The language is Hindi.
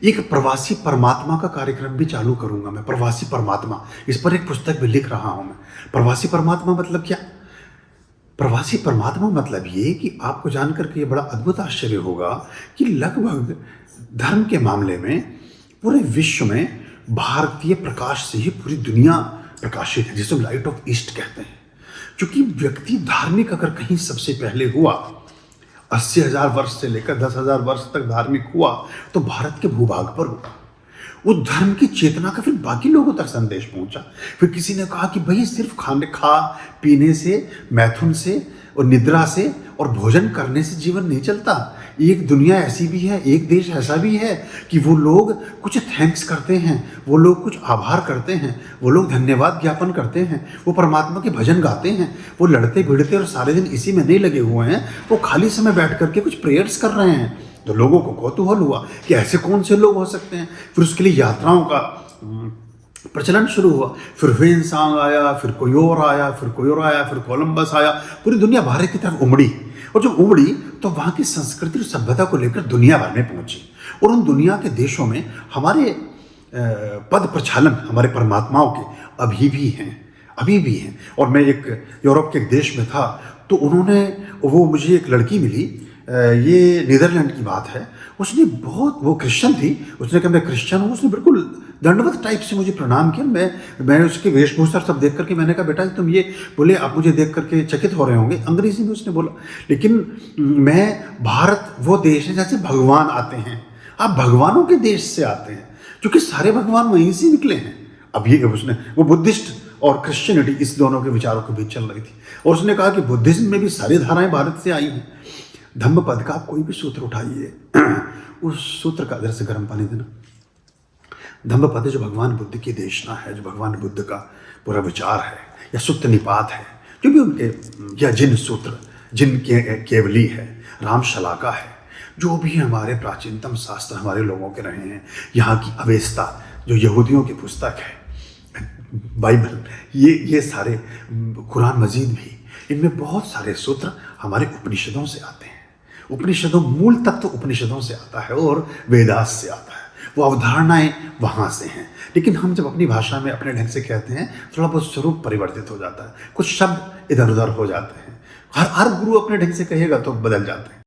एक प्रवासी परमात्मा का कार्यक्रम भी चालू करूंगा मैं। प्रवासी परमात्मा, इस पर एक पुस्तक भी लिख रहा हूं मैं। प्रवासी परमात्मा मतलब क्या? प्रवासी परमात्मा मतलब ये कि आपको जानकर के ये बड़ा अद्भुत आश्चर्य होगा कि लगभग धर्म के मामले में पूरे विश्व में भारतीय प्रकाश से ही पूरी दुनिया प्रकाशित है, जिसे लाइट ऑफ ईस्ट कहते हैं। क्योंकि व्यक्ति धार्मिक अगर कहीं सबसे पहले हुआ, 80,000 वर्ष से लेकर 10,000 वर्ष तक धार्मिक हुआ, तो भारत के भूभाग पर हुआ। उस धर्म की चेतना का फिर बाकी लोगों तक संदेश पहुंचा। फिर किसी ने कहा कि भाई सिर्फ खा पीने से, मैथुन से और निद्रा से और भोजन करने से जीवन नहीं चलता। एक दुनिया ऐसी भी है, एक देश ऐसा भी है कि वो लोग कुछ थैंक्स करते हैं, वो लोग कुछ आभार करते हैं, वो लोग धन्यवाद ज्ञापन करते हैं, वो परमात्मा के भजन गाते हैं, वो लड़ते भिड़ते और सारे दिन इसी में नहीं लगे हुए हैं, वो खाली समय बैठ करके कुछ प्रेयर्स कर रहे हैं। तो लोगों को कौतूहल हुआ कि ऐसे कौन से लोग हो सकते हैं। फिर उसके लिए यात्राओं का प्रचलन शुरू हुआ। फिर ह्वेनसांग आया, फिर कोई और आया, फिर कोई और आया, फिर कोलंबस आया। पूरी दुनिया भारत की तरफ उमड़ी, और जब उमड़ी तो वहाँ की संस्कृति और सभ्यता को लेकर दुनिया भर में पहुंची। और उन दुनिया के देशों में हमारे पद प्रचालन, हमारे परमात्माओं के अभी भी हैं। और मैं एक यूरोप के एक देश में था, तो वो मुझे एक लड़की मिली, ये नीदरलैंड की बात है। उसने वो क्रिश्चियन थी। उसने कहा मैं क्रिश्चियन हूँ। उसने बिल्कुल दंडवत टाइप से मुझे प्रणाम किया। मैं उसके वेशभूषा सब देख करके मैंने कहा बेटा तुम ये, बोले आप मुझे देख करके चकित हो रहे होंगे, अंग्रेजी में उसने बोला। लेकिन भारत वो देश है जैसे भगवान आते हैं, आप भगवानों के देश से आते हैं, क्योंकि सारे भगवान वहीं से निकले हैं। अब ये वो बुद्धिस्ट और क्रिश्चियनिटी इस दोनों के विचारों के बीच चल रही थी। और उसने कहा कि बुद्धिज्म में भी सारी धाराएं भारत से आई हैं। धम्मपद का आप कोई भी सूत्र उठाइए, उस सूत्र का इधर से गर्म पानी देना। धम्मपद जो भगवान बुद्ध की देशना है, जो भगवान बुद्ध का पूरा विचार है, या सुत्त निपात है, जो भी उनके, या जिन सूत्र, जिन केवली है, रामशलाका है, जो भी हमारे प्राचीनतम शास्त्र हमारे लोगों के रहे हैं, यहाँ की अवेस्ता जो यहूदियों की पुस्तक है, बाइबल, ये सारे, कुरान मजीद भी, इनमें बहुत सारे सूत्र हमारे उपनिषदों से आते हैं। उपनिषदों, मूल तत्व उपनिषदों से आता है और वेदास से आता है। वो अवधारणाएं वहाँ से हैं। लेकिन हम जब अपनी भाषा में अपने ढंग से कहते हैं, थोड़ा बहुत स्वरूप परिवर्तित हो जाता है, कुछ शब्द इधर उधर हो जाते हैं। हर गुरु अपने ढंग से कहेगा तो बदल जाते हैं।